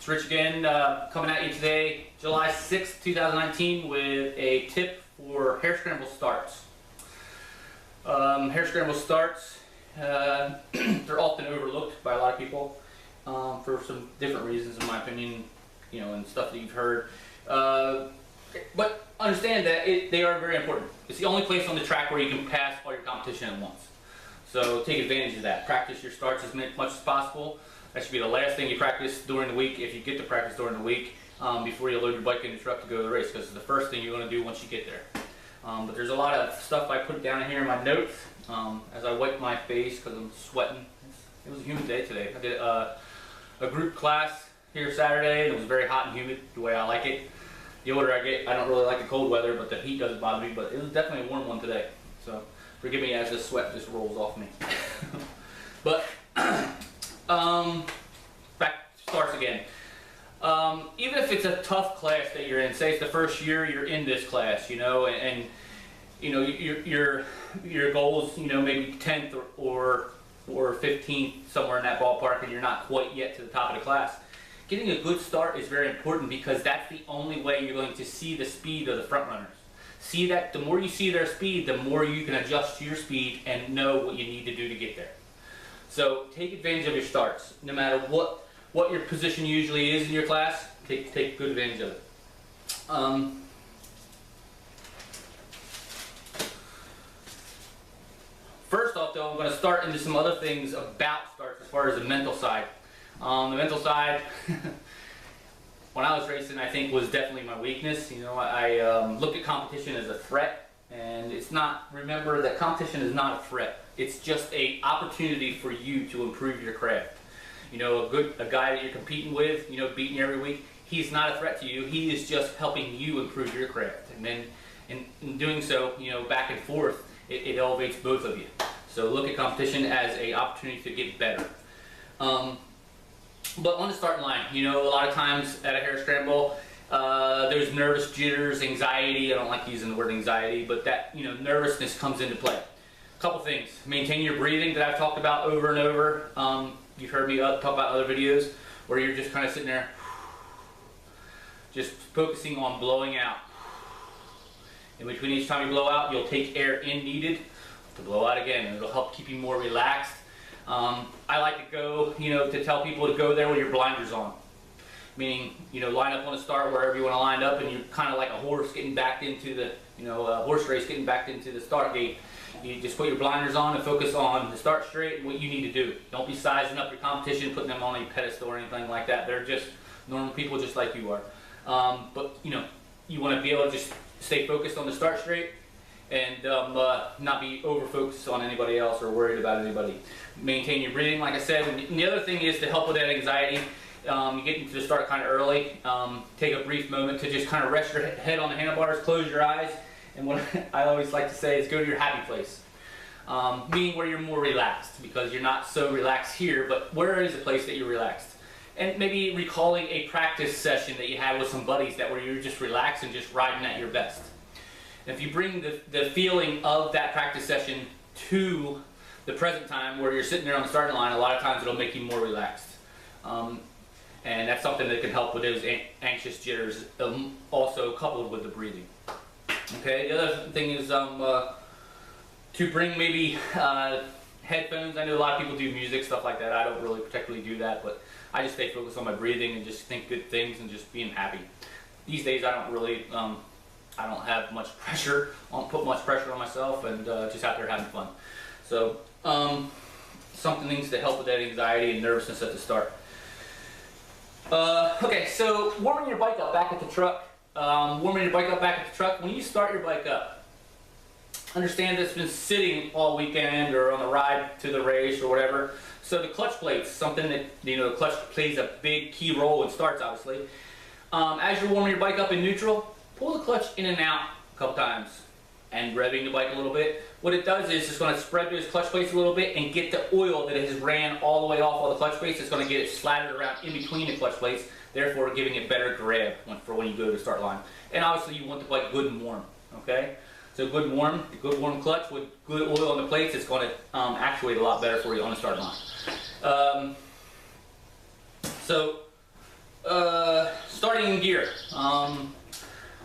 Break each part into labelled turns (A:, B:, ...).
A: It's Rich again, coming at you today, July 6th, 2019, with a tip for Hare Scramble Starts. Hare Scramble Starts, they're often overlooked by a lot of people for some different reasons, in my opinion, you know, and stuff that you've heard. But understand that they are very important. It's the only place on the track where you can pass all your competition at once. So take advantage of that. Practice your starts as much as possible. That should be the last thing you practice during the week, if you get to practice during the week, before you load your bike in the truck to go to the race, because it's the first thing you're going to do once you get there. But there's a lot of stuff I put down here in my notes as I wipe my face because I'm sweating. It was a humid day today. I did a group class here Saturday, and it was very hot and humid, the way I like it. The older I get, I don't really like the cold weather, but the heat doesn't bother me, but it was definitely a warm one today. So forgive me as the sweat just rolls off me. But back starts again. Even if it's a tough class that you're in, say it's the first year you're in this class, you know, and you know your goals, you know, maybe 10th or 15th, somewhere in that ballpark, and you're not quite yet to the top of the class. Getting a good start is very important, because that's the only way you're going to see the speed of the front runners. See that the more you see their speed, the more you can adjust to your speed and know what you need to do to get there. So take advantage of your starts. No matter what your position usually is in your class, take good advantage of it. First off though, I'm going to start into some other things about starts as far as the mental side. The mental side, when I was racing, I think was definitely my weakness. You know, I looked at competition as a threat, and it's not. Remember that competition is not a threat. It's just an opportunity for you to improve your craft. You know, a guy that you're competing with, you know, beating you every week, he's not a threat to you. He is just helping you improve your craft. And then in doing so, you know, back and forth, it elevates both of you. So look at competition as an opportunity to get better. But on the starting line, you know, a lot of times at a hare scramble, there's nervous jitters, anxiety. I don't like using the word anxiety, but that, you know, nervousness comes into play. A couple things. Maintain your breathing that I've talked about over and over. You've heard me talk about other videos where you're just kind of sitting there, just focusing on blowing out. In between each time you blow out, you'll take air in needed to blow out again, and it'll help keep you more relaxed. I like to go, you know, to tell people to go there with your blinders on. Meaning, you know, line up on the start wherever you want to line up, and you're kind of like a horse getting back into the, you know, a horse race getting back into the start gate. You just put your blinders on and focus on the start straight and what you need to do. Don't be sizing up your competition, putting them on a pedestal or anything like that. They're just normal people just like you are. But, you know, you want to be able to just stay focused on the start straight and not be over-focused on anybody else or worried about anybody. Maintain your breathing, like I said. And the other thing is to help with that anxiety. You get into the start kind of early. Take a brief moment to just kind of rest your head on the handlebars, close your eyes, and what I always like to say is go to your happy place. Meaning where you're more relaxed, because you're not so relaxed here, but where is a place that you're relaxed? And maybe recalling a practice session that you had with some buddies that where you're just relaxed and just riding at your best. And if you bring the feeling of that practice session to the present time where you're sitting there on the starting line, a lot of times it'll make you more relaxed. And that's something that can help with those anxious jitters, also coupled with the breathing. Okay, the other thing is to bring maybe headphones. I know a lot of people do music, stuff like that. I don't really particularly do that, but I just stay focused on my breathing and just think good things and just being happy. These days I don't really, I don't have much pressure, I don't put much pressure on myself, and just out there having fun. So something needs to help with that anxiety and nervousness at the start. Okay, so warming your bike up back at the truck. When you start your bike up, understand that it's been sitting all weekend or on the ride to the race or whatever. So the clutch plates, something that, you know, the clutch plays a big key role in starts, obviously. As you're warming your bike up in neutral, pull the clutch in and out a couple times and revving the bike a little bit. What it does is it's going to spread those clutch plates a little bit and get the oil that has ran all the way off all the clutch plates. It's going to get it splattered around in between the clutch plates, therefore giving it better grab for when you go to the start line. And obviously you want the bike good and warm, okay? So good warm clutch with good oil on the plates, it's going to actuate a lot better for you on the start line. So starting in gear.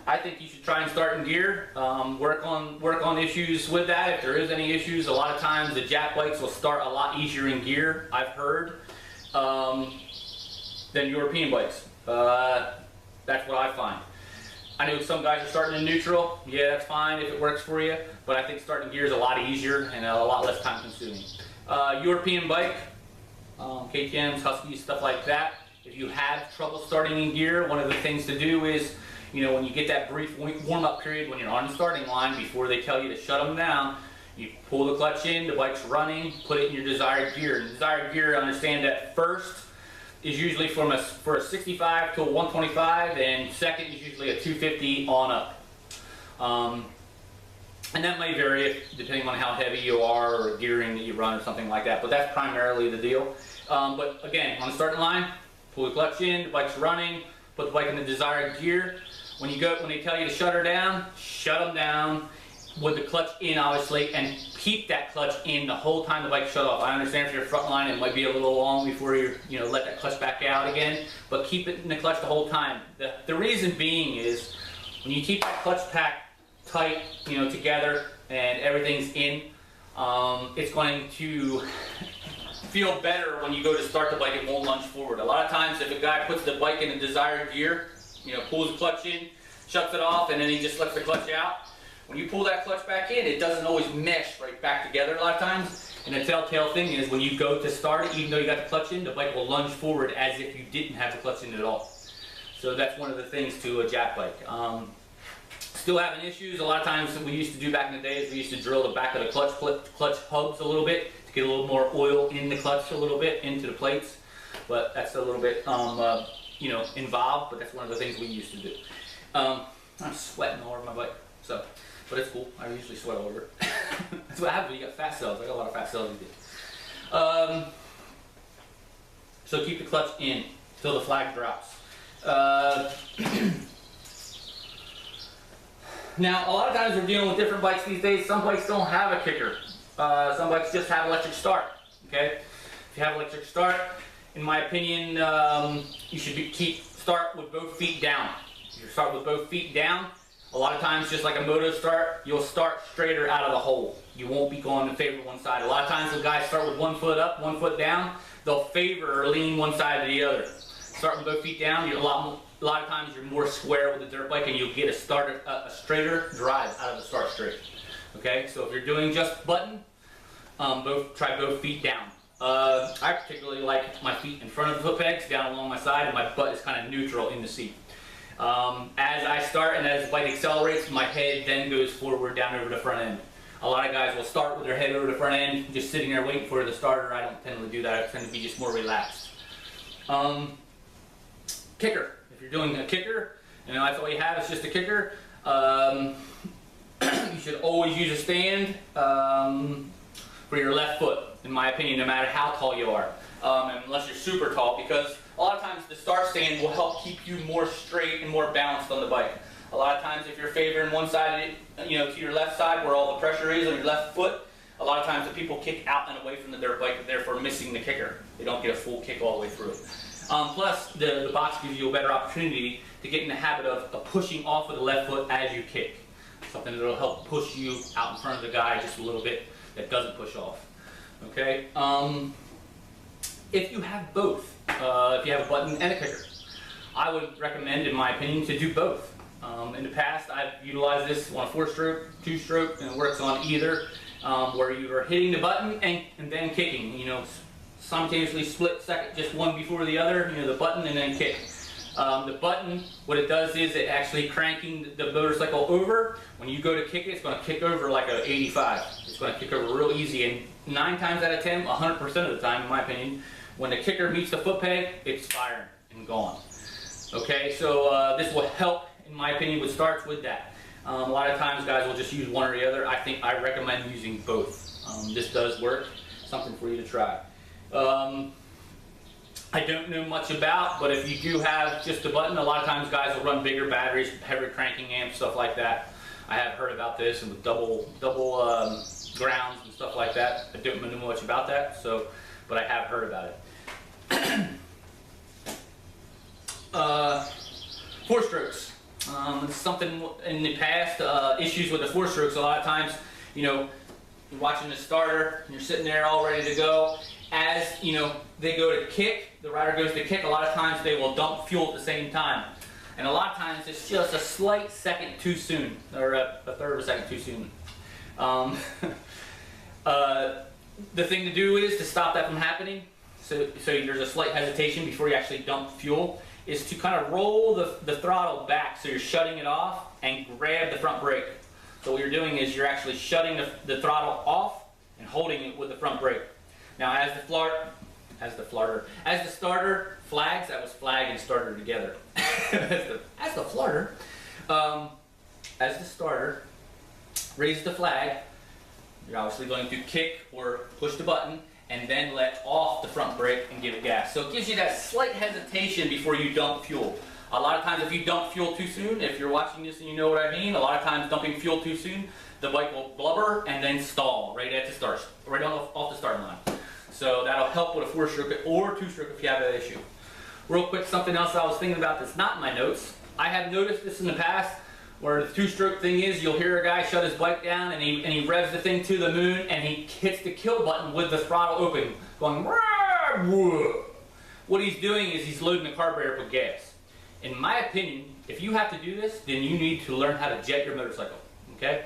A: I think you should try and start in gear. Work on issues with that if there is any issues. A lot of times the Jap bikes will start a lot easier in gear, I've heard, than European bikes. That's what I find. I know some guys are starting in neutral. Yeah, that's fine if it works for you, but I think starting gear is a lot easier and a lot less time consuming. European bike, KTMs, Huskies, stuff like that. If you have trouble starting in gear, one of the things to do is, you know, when you get that brief warm-up period when you're on the starting line, before they tell you to shut them down, you pull the clutch in, the bike's running, put it in your desired gear. And desired gear, understand that first is usually for a 65 to a 125, and second is usually a 250 on up. And that may vary depending on how heavy you are or gearing that you run or something like that, but that's primarily the deal. But again, on the starting line, pull the clutch in, the bike's running, put the bike in the desired gear. When they tell you to shut her down, shut them down with the clutch in, obviously, and keep that clutch in the whole time the bike's shut off. I understand if you're front line, it might be a little long before you let that clutch back out again, but keep it in the clutch the whole time. The reason being is when you keep that clutch pack tight, together, and everything's in, it's going to feel better when you go to start the bike. It won't lunge forward. A lot of times, if a guy puts the bike in a desired gear, pulls the clutch in, shuts it off, and then he just lets the clutch out. When you pull that clutch back in, it doesn't always mesh right back together a lot of times. And the telltale thing is when you go to start it, even though you got the clutch in, the bike will lunge forward as if you didn't have the clutch in at all. So that's one of the things to a Jap bike. Still having issues. A lot of times we used to do back in the days, we used to drill the back of the clutch hubs a little bit to get a little more oil in the clutch a little bit into the plates. But that's a little bit involved, but that's one of the things we used to do. I'm sweating all over my bike, but it's cool. I usually sweat all over it. That's what happens when you got fat cells. I got a lot of fat cells these days. So keep the clutch in until the flag drops. Now, a lot of times we're dealing with different bikes these days. Some bikes don't have a kicker. Some bikes just have electric start. Okay, if you have electric start, in my opinion, you should start with both feet down. You start with both feet down. A lot of times, just like a moto start, you'll start straighter out of the hole. You won't be going in favor of one side. A lot of times, when guys start with 1 foot up, 1 foot down, they'll favor or lean one side or the other. Start with both feet down. A lot of times, you're more square with the dirt bike, and you'll get a straighter drive out of the start straight. Okay, so if you're doing just button, try both feet down. I particularly like my feet in front of the foot pegs, down along my side, and my butt is kind of neutral in the seat. As I start and as the bike accelerates, my head then goes forward down over the front end. A lot of guys will start with their head over the front end, just sitting there waiting for the starter. I don't tend to do that. I tend to be just more relaxed. Kicker. If you're doing a kicker, that's all you have is just a kicker. You should always use a stand for your left foot, in my opinion, no matter how tall you are, unless you're super tall, because a lot of times the start stand will help keep you more straight and more balanced on the bike. A lot of times if you're favoring one side, to your left side where all the pressure is on your left foot, a lot of times the people kick out and away from the dirt bike, therefore missing the kicker. They don't get a full kick all the way through. Plus, the box gives you a better opportunity to get in the habit of pushing off with the left foot as you kick. Something that will help push you out in front of the guy just a little bit that doesn't push off. Okay? If you have both, if you have a button and a kicker, I would recommend, in my opinion, to do both. In the past, I've utilized this on a 4-stroke, 2-stroke, and it works on either, where you are hitting the button and then kicking. Simultaneously split second, just one before the other, the button and then kick. The button, what it does is it actually cranking the motorcycle over. When you go to kick it, it's going to kick over like an 85. It's going to kick over real easy, and 9 times out of 10, 100% of the time, in my opinion, when the kicker meets the foot peg, it's firing and gone. Okay, so this will help, in my opinion, with starts with that. A lot of times guys will just use one or the other. I recommend using both. This does work. Something for you to try. I don't know much about, but if you do have just a button, a lot of times guys will run bigger batteries, heavy cranking amps, stuff like that. I have heard about this, and with double grounds and stuff like that. I don't know much about that, but I have heard about it. Four strokes. It's something in the past, issues with the four strokes. A lot of times, you know, you're watching the starter, and you're sitting there all ready to go. As, you know, they go to kick, the rider goes to kick, a lot of times they will dump fuel at the same time. And a lot of times it's just a slight second too soon, or a third of a second too soon. The thing to do is to stop that from happening, so there's a slight hesitation before you actually dump fuel, is to kind of roll the throttle back so you're shutting it off and grab the front brake. So what you're doing is you're actually shutting the throttle off and holding it with the front brake. Now as the starter flags, that was flag and starter together. as the starter raises the flag, you're obviously going to kick or push the button and then let off the front brake and give it gas. So it gives you that slight hesitation before you dump fuel. A lot of times if you dump fuel too soon, if you're watching this and you know what I mean, a lot of times dumping fuel too soon, the bike will blubber and then stall right at the start, right off the starting line. So that'll help with a four stroke or two stroke if you have that issue. Real quick, something else I was thinking about that's not in my notes. I have noticed this in the past, where the two stroke thing is, you'll hear a guy shut his bike down and he revs the thing to the moon and he hits the kill button with the throttle open, going rah, whoa. What he's doing is he's loading the carburetor with gas. In my opinion, if you have to do this, then you need to learn how to jet your motorcycle, okay?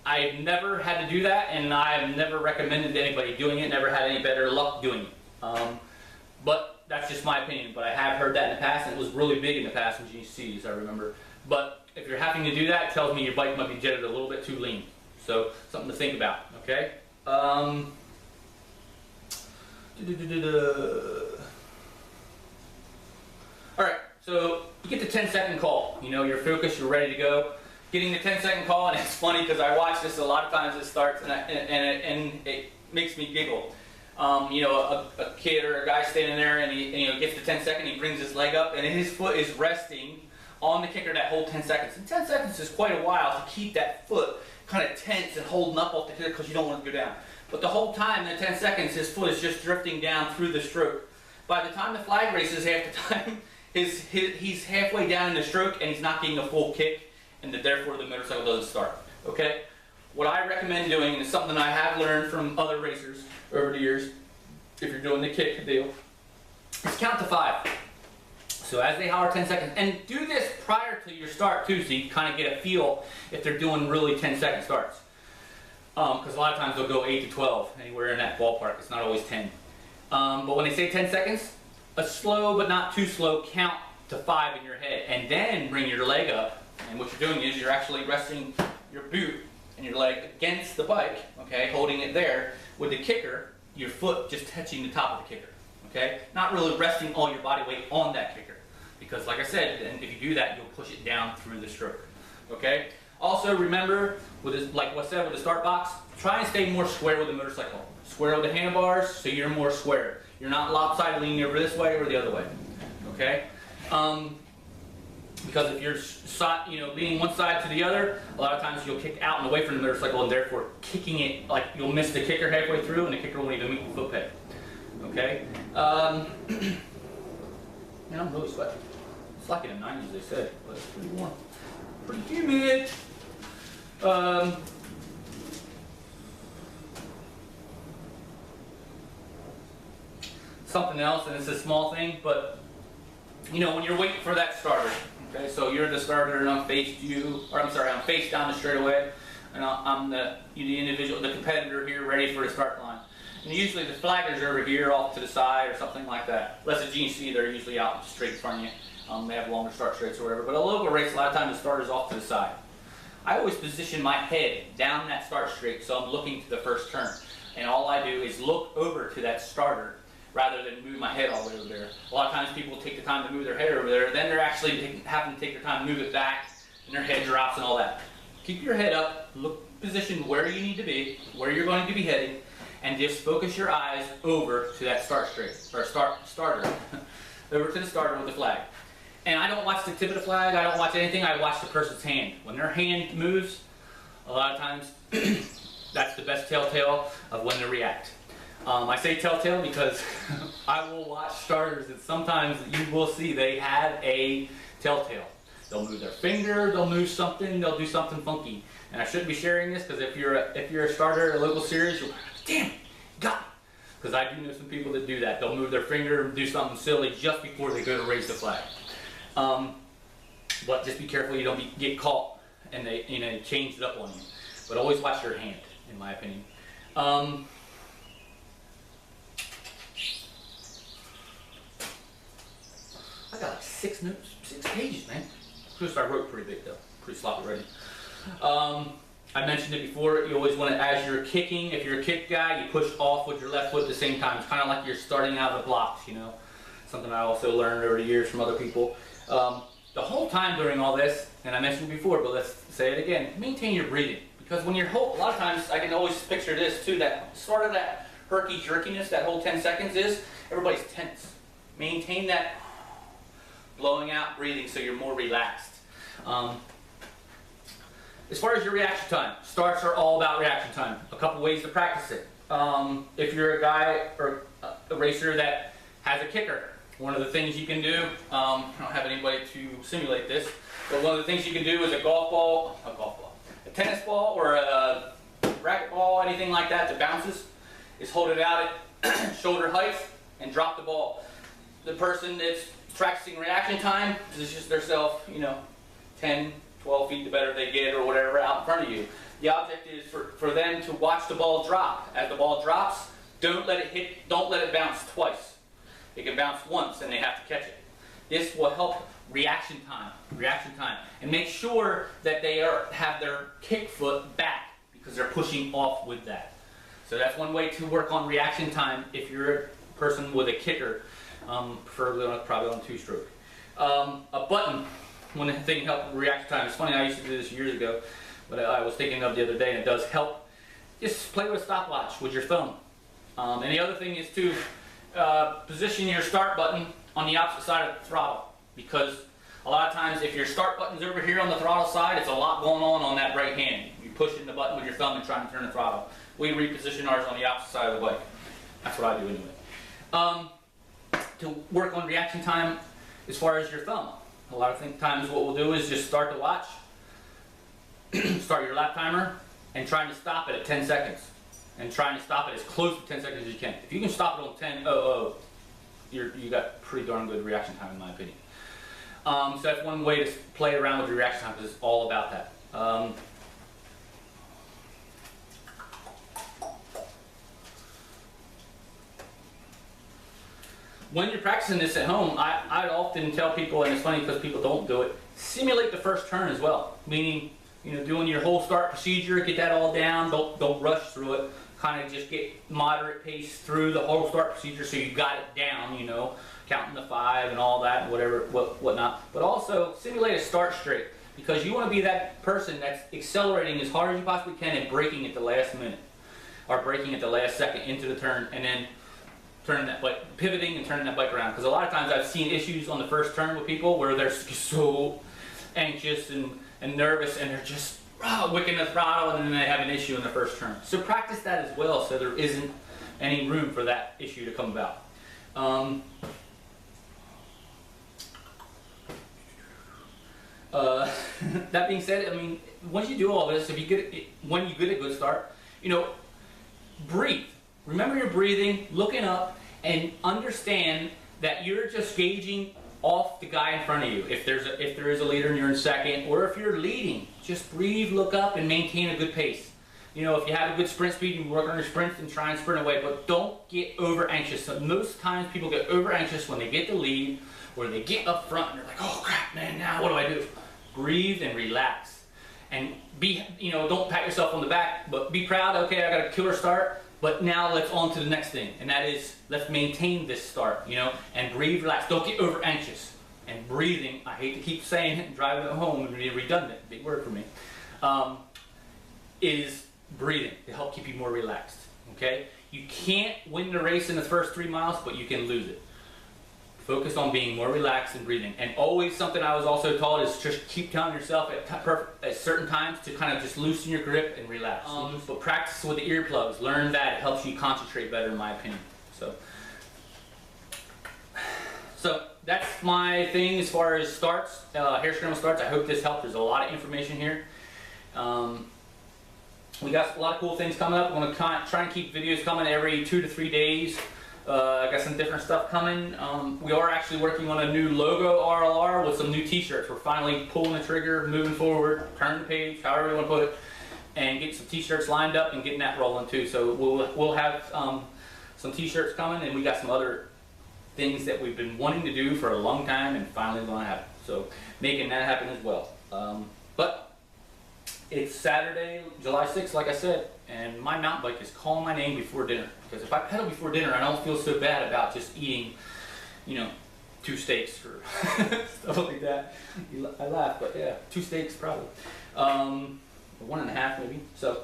A: I've never had to do that, and I've never recommended anybody doing it, never had any better luck doing it. But that's just my opinion, but I have heard that in the past, and it was really big in the past in GCs, I remember. But if you're having to do that, it tells me your bike might be jetted a little bit too lean. So, something to think about, okay? Alright, so you get the 10-second call. You know, you're focused, you're ready to go. Getting the 10-second call, and it's funny because I watch this a lot of times. It starts and it makes me giggle. You know, a kid or a guy standing there and he gets the 10-second, he brings his leg up and his foot is resting on the kicker that whole 10 seconds. And 10 seconds is quite a while to keep that foot kind of tense and holding up off the kicker because you don't want it to go down. But the whole time, the 10 seconds, his foot is just drifting down through the stroke. By the time the flag races, half the time, he's halfway down in the stroke and he's not getting a full kick, and therefore the motorcycle doesn't start. Okay? What I recommend doing, and it's something I have learned from other racers over the years, if you're doing the kick deal, is count to 5. So as they holler 10 seconds, and do this prior to your start too, so you kind of get a feel if they're doing really 10-second starts. Because a lot of times they'll go 8 to 12, anywhere in that ballpark. It's not always 10. But when they say 10 seconds, a slow but not too slow count to 5 in your head, and then bring your leg up. And what you're doing is you're actually resting your boot and your leg against the bike, okay, holding it there with the kicker, your foot just touching the top of the kicker, okay? Not really resting all your body weight on that kicker, because like I said, and if you do that, you'll push it down through the stroke, okay? Also remember, with this, like what I said with the start box, try and stay more square with the motorcycle. Square with the handlebars, so you're more square. You're not lopsided leaning over this way or the other way, okay? Because if you're leaning one side to the other, a lot of times you'll kick out and away from the motorcycle, and therefore kicking it, like you'll miss the kicker halfway through and the kicker won't even meet the foot peg. Okay? Man, I'm really sweating. It's like in the 90s, they said, but it's pretty warm. Pretty humid. Something else, and it's a small thing, but you know, when you're waiting for that starter, okay, so you're the starter and I'm face down the straightaway, and I'm the individual, the competitor here, ready for the start line. And usually the flaggers are over here, off to the side or something like that. Unless it's GC, they're usually out straight in front of you. They have longer start straights or whatever. But a local race, a lot of times the starter's off to the side. I always position my head down that start straight, so I'm looking to the first turn. And all I do is look over to that starter, rather than move my head all the way over there. A lot of times people take the time to move their head over there, then they're actually having to take their time to move it back, and their head drops and all that. Keep your head up, look positioned where you need to be, where you're going to be heading, and just focus your eyes over to that start straight, or starter, over to the starter with the flag. And I don't watch the tip of the flag, I don't watch anything, I watch the person's hand. When their hand moves, a lot of times, that's the best telltale of when to react. I say telltale because I will watch starters and sometimes you will see they have a telltale. They'll move their finger, they'll move something, they'll do something funky. And I shouldn't be sharing this because if you're a starter at a local series, you're like, damn, you got me. Because I do know some people that do that. They'll move their finger and do something silly just before they go to raise the flag. But just be careful you don't get caught and they change it up on you. But always watch your hand, in my opinion. I got like 6 pages, man. I wrote pretty big though, pretty sloppy writing. I mentioned it before, you always want to, as you're kicking, if you're a kick guy, you push off with your left foot at the same time. It's kind of like you're starting out of the blocks, you know. Something I also learned over the years from other people. The whole time during all this, and I mentioned it before, but let's say it again, maintain your breathing. Because when you're a lot of times, I can always picture this too, that sort of that herky-jerkiness, that whole 10 seconds is, everybody's tense. Maintain that blowing out breathing so you're more relaxed. As far as your reaction time, starts are all about reaction time. A couple ways to practice it. If you're a guy or a racer that has a kicker, one of the things you can do, I don't have anybody to simulate this, but one of the things you can do is a tennis ball or a racket ball, anything like that bounces, is hold it out at shoulder height and drop the ball. The person that's practicing reaction time positions themselves, 10, 12 feet, the better they get or whatever out in front of you. The object is for them to watch the ball drop. As the ball drops, don't let it bounce twice. It can bounce once and they have to catch it. This will help reaction time, and make sure that they have their kick foot back because they're pushing off with that. So that's one way to work on reaction time if you're a person with a kicker, preferably probably on 2-stroke. A button, one thing to help reaction time. It's funny, I used to do this years ago, but I was thinking of the other day, and it does help. Just play with a stopwatch with your thumb. And the other thing is to position your start button on the opposite side of the throttle, because a lot of times if your start button's over here on the throttle side, it's a lot going on that right hand. You're pushing the button with your thumb and trying to turn the throttle. We reposition ours on the opposite side of the bike. That's what I do anyway. To work on reaction time as far as your thumb, a lot of times what we'll do is just start the watch, start your lap timer, and trying to stop it at 10 seconds. And trying to stop it as close to 10 seconds as you can. If you can stop it on 10:00, you got pretty darn good reaction time in my opinion. So that's one way to play around with your reaction time, because it's all about that. When you're practicing this at home, I often tell people, and it's funny because people don't do it, simulate the first turn as well. Meaning, doing your whole start procedure, get that all down, don't rush through it. Kind of just get moderate pace through the whole start procedure so you got it down, counting the 5 and all that and whatnot. But also simulate a start straight, because you want to be that person that's accelerating as hard as you possibly can and braking at the last minute, or braking at the last second into the turn, and then turning that bike, pivoting and turning that bike around. Because a lot of times I've seen issues on the first turn with people where they're so anxious and nervous and they're just wicking the throttle, and then they have an issue in the first turn. So practice that as well, so there isn't any room for that issue to come about. That being said, once you do all this, when you get a good start, breathe. Remember your breathing, looking up, and understand that you're just gauging off the guy in front of you. If there is a leader and you're in second, or if you're leading, just breathe, look up, and maintain a good pace. If you have a good sprint speed, you work on your sprints and try and sprint away, but don't get over anxious. So most times people get over anxious when they get the lead, or they get up front and they're like, oh crap, man, now what do I do? Breathe and relax. And don't pat yourself on the back, but be proud. Okay, I got a killer start, but now let's on to the next thing, and that is, let's maintain this start, and breathe, relax. Don't get over anxious. And breathing, I hate to keep saying it and driving it home and be redundant, big word for me, is breathing to help keep you more relaxed, okay? You can't win the race in the first 3 miles, but you can lose it. Focus on being more relaxed and breathing. And always something I was also taught is just keep telling yourself at certain times to kind of just loosen your grip and relax. But practice with the earplugs. Learn that. It helps you concentrate better, in my opinion. So that's my thing as far as starts, Hare Scramble Starts. I hope this helped. There's a lot of information here. We got a lot of cool things coming up. I'm going to try and keep videos coming every 2 to 3 days. I got some different stuff coming. We are actually working on a new logo RLR with some new t-shirts. We're finally pulling the trigger, moving forward, turn the page, however you want to put it, and get some t-shirts lined up and getting that rolling too. So we'll have some t-shirts coming, and we got some other things that we've been wanting to do for a long time and finally going to happen. So making that happen as well. But it's Saturday, July 6th, like I said, and my mountain bike is calling my name before dinner. Because if I pedal before dinner, I don't feel so bad about just eating, 2 steaks or stuff like that. I laugh, but yeah, 2 steaks probably. 1.5 maybe. So,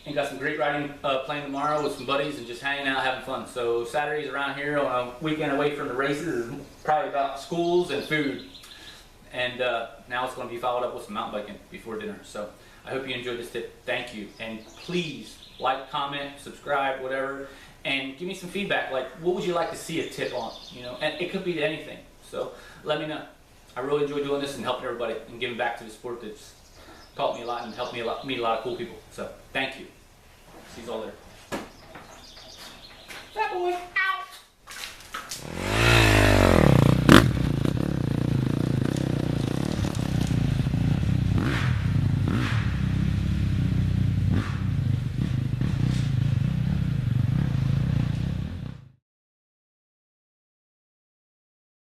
A: and got some great riding planned tomorrow with some buddies and just hanging out, having fun. So Saturdays around here on a weekend away from the races is probably about schools and food. And now it's going to be followed up with some mountain biking before dinner. So I hope you enjoyed this tip. Thank you. And please like, comment, subscribe, whatever. And give me some feedback. Like, what would you like to see a tip on? And it could be anything. So let me know. I really enjoy doing this and helping everybody and giving back to the sport that's taught me a lot and helped me meet a lot of cool people. So thank you. See you all there. That boy.